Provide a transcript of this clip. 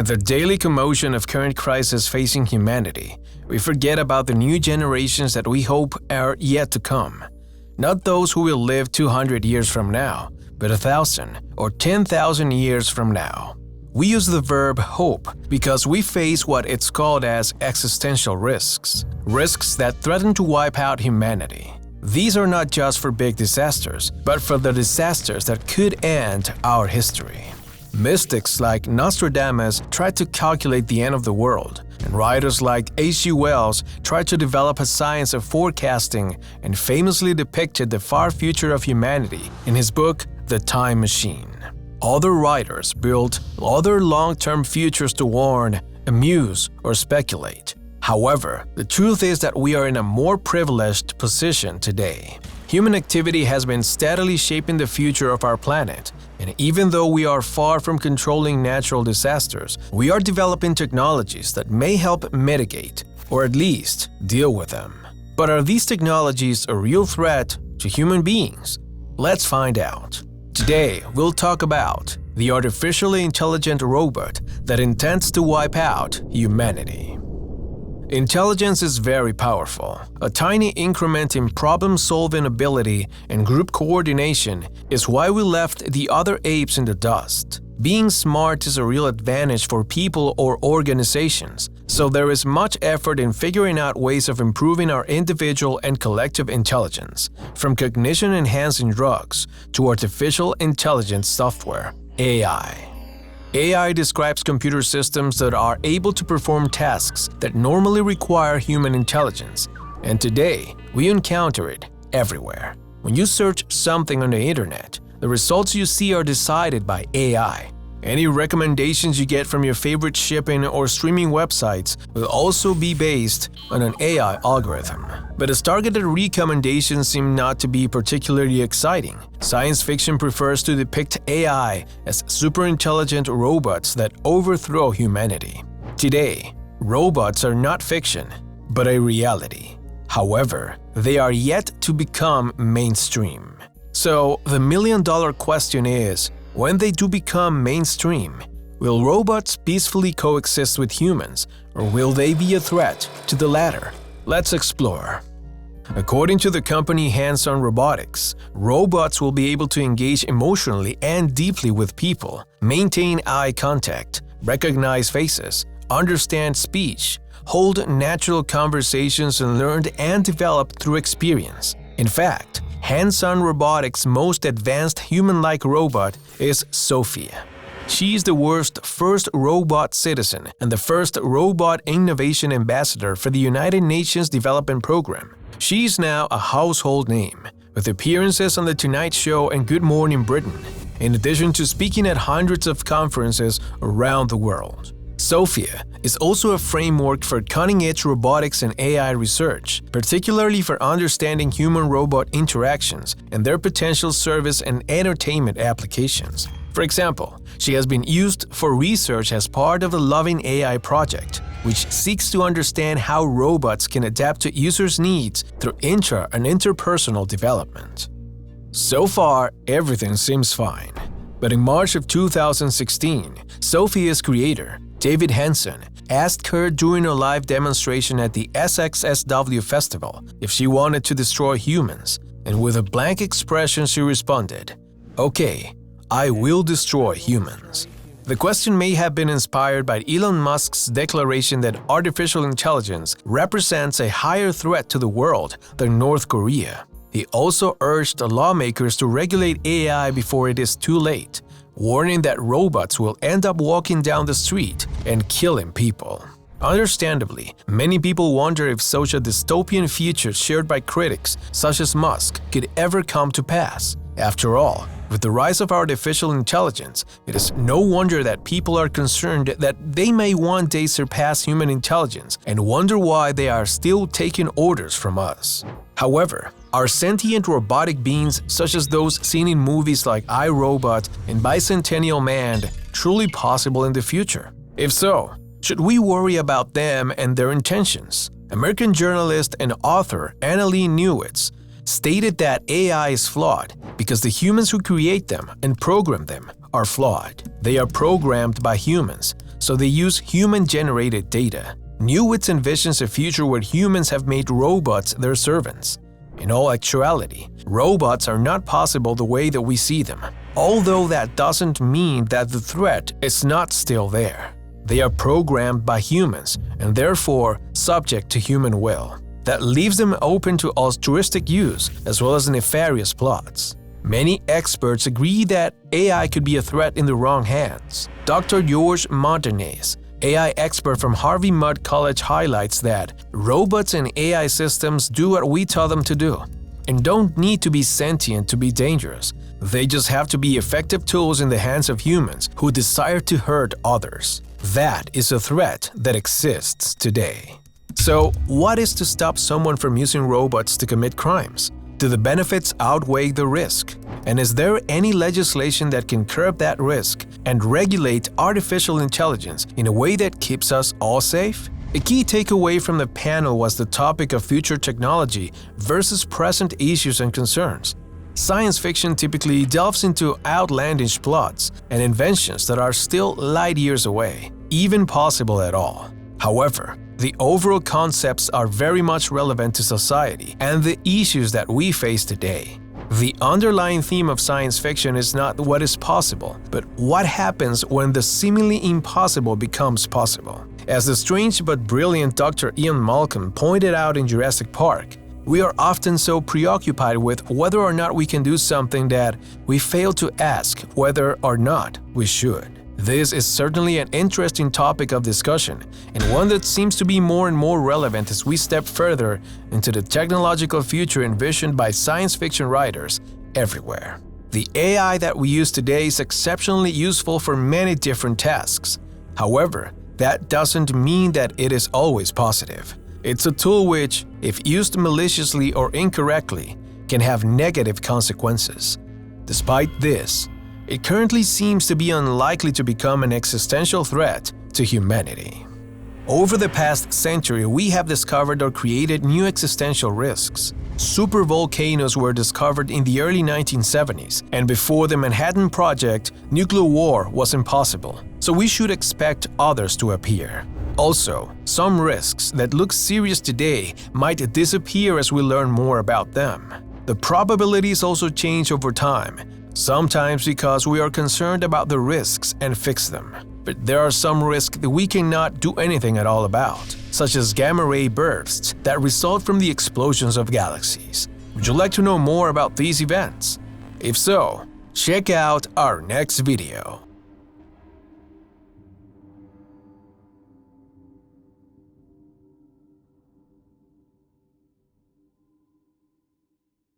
In the daily commotion of current crises facing humanity, we forget about the new generations that we hope are yet to come. Not those who will live 200 years from now, but 1,000 or 10,000 years from now. We use the verb hope because we face what it's called as existential risks, risks that threaten to wipe out humanity. These are not just for big disasters, but for the disasters that could end our history. Mystics like Nostradamus tried to calculate the end of the world, and writers like H.G. Wells tried to develop a science of forecasting and famously depicted the far future of humanity in his book, The Time Machine. Other writers built other long-term futures to warn, amuse, or speculate. However, the truth is that we are in a more privileged position today. Human activity has been steadily shaping the future of our planet, and even though we are far from controlling natural disasters, we are developing technologies that may help mitigate, or at least deal with them. But are these technologies a real threat to human beings? Let's find out. Today, we'll talk about the artificially intelligent robot that intends to wipe out humanity. Intelligence is very powerful. A tiny increment in problem-solving ability and group coordination is why we left the other apes in the dust. Being smart is a real advantage for people or organizations, so there is much effort in figuring out ways of improving our individual and collective intelligence, from cognition-enhancing drugs to artificial intelligence software, AI. AI describes computer systems that are able to perform tasks that normally require human intelligence, and today we encounter it everywhere. When you search something on the internet, the results you see are decided by AI. Any recommendations you get from your favorite shipping or streaming websites will also be based on an AI algorithm. But as targeted recommendations seem not to be particularly exciting, science fiction prefers to depict AI as super-intelligent robots that overthrow humanity. Today, robots are not fiction, but a reality. However, they are yet to become mainstream. So, the million-dollar question is, when they do become mainstream, will robots peacefully coexist with humans, or will they be a threat to the latter? Let's explore. According to the company Hands-On Robotics, robots will be able to engage emotionally and deeply with people, maintain eye contact, recognize faces, understand speech, hold natural conversations and learn and develop through experience. In fact, Hands-On Robotics' most advanced human-like robot is Sophia. She is the world's first robot citizen and the first robot innovation ambassador for the United Nations Development Program. She is now a household name, with appearances on The Tonight Show and Good Morning Britain, in addition to speaking at hundreds of conferences around the world. Sophia is also a framework for cutting-edge robotics and AI research, particularly for understanding human-robot interactions and their potential service and entertainment applications. For example, she has been used for research as part of the Loving AI project, which seeks to understand how robots can adapt to users' needs through intra- and interpersonal development. So far, everything seems fine. But in March of 2016, Sophia's creator, David Henson, asked her during a live demonstration at the SXSW festival if she wanted to destroy humans, and with a blank expression she responded, "Okay, I will destroy humans." The question may have been inspired by Elon Musk's declaration that artificial intelligence represents a higher threat to the world than North Korea. He also urged lawmakers to regulate AI before it is too late, warning that robots will end up walking down the street and killing people. Understandably, many people wonder if such a dystopian future shared by critics such as Musk could ever come to pass. After all, with the rise of artificial intelligence, it is no wonder that people are concerned that they may one day surpass human intelligence and wonder why they are still taking orders from us. However, are sentient robotic beings such as those seen in movies like I, Robot and Bicentennial Man truly possible in the future? If so, should we worry about them and their intentions? American journalist and author Annalee Newitz stated that AI is flawed because the humans who create them and program them are flawed. They are programmed by humans, so they use human-generated data. Newitz envisions a future where humans have made robots their servants. In all actuality, robots are not possible the way that we see them, although that doesn't mean that the threat is not still there. They are programmed by humans and therefore subject to human will. That leaves them open to altruistic use as well as nefarious plots. Many experts agree that AI could be a threat in the wrong hands. Dr. George Montagnais, AI expert from Harvey Mudd College, highlights that robots and AI systems do what we tell them to do and don't need to be sentient to be dangerous. They just have to be effective tools in the hands of humans who desire to hurt others. That is a threat that exists today. So, what is to stop someone from using robots to commit crimes? Do the benefits outweigh the risk? And is there any legislation that can curb that risk and regulate artificial intelligence in a way that keeps us all safe? A key takeaway from the panel was the topic of future technology versus present issues and concerns. Science fiction typically delves into outlandish plots and inventions that are still light years away, even possible at all. However, the overall concepts are very much relevant to society and the issues that we face today. The underlying theme of science fiction is not what is possible, but what happens when the seemingly impossible becomes possible. As the strange but brilliant Dr. Ian Malcolm pointed out in Jurassic Park, we are often so preoccupied with whether or not we can do something that we fail to ask whether or not we should. This is certainly an interesting topic of discussion and one that seems to be more and more relevant as we step further into the technological future envisioned by science fiction writers everywhere. The AI that we use today is exceptionally useful for many different tasks. However, that doesn't mean that it is always positive. It's a tool which, if used maliciously or incorrectly, can have negative consequences. Despite this, it currently seems to be unlikely to become an existential threat to humanity. Over the past century, we have discovered or created new existential risks. Supervolcanoes were discovered in the early 1970s, and before the Manhattan Project, nuclear war was impossible, so we should expect others to appear. Also, some risks that look serious today might disappear as we learn more about them. The probabilities also change over time, sometimes because we are concerned about the risks and fix them. But there are some risks that we cannot do anything at all about, such as gamma-ray bursts that result from the explosions of galaxies. Would you like to know more about these events? If so, check out our next video.